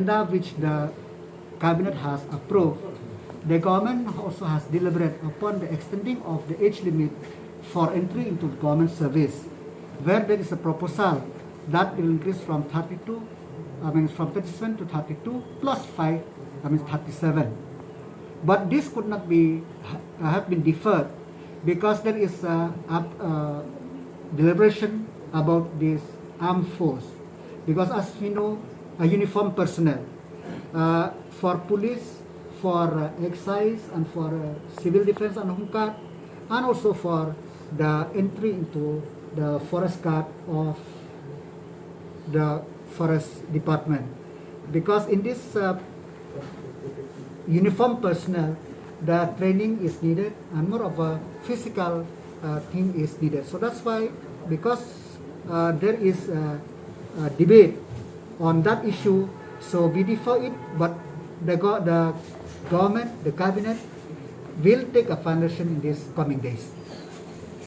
agenda which the cabinet has approved, the government also has deliberated upon the extending of the age limit for entry into government service, where there is a proposal that will increase from 32, from 37 to 32 plus 5, 37. But this could not be have been deferred because there is a deliberation about this armed force. Because as we know, a uniformed personnel for police, for excise, and for civil defense and home guard, and also for the entry into the forest guard of the forest department. Because in this uniformed personnel, the training is needed and more of a physical thing is needed. So that's why, because there is a debate on that issue, so we defer it, but the government, the cabinet will take a final decision in these coming days.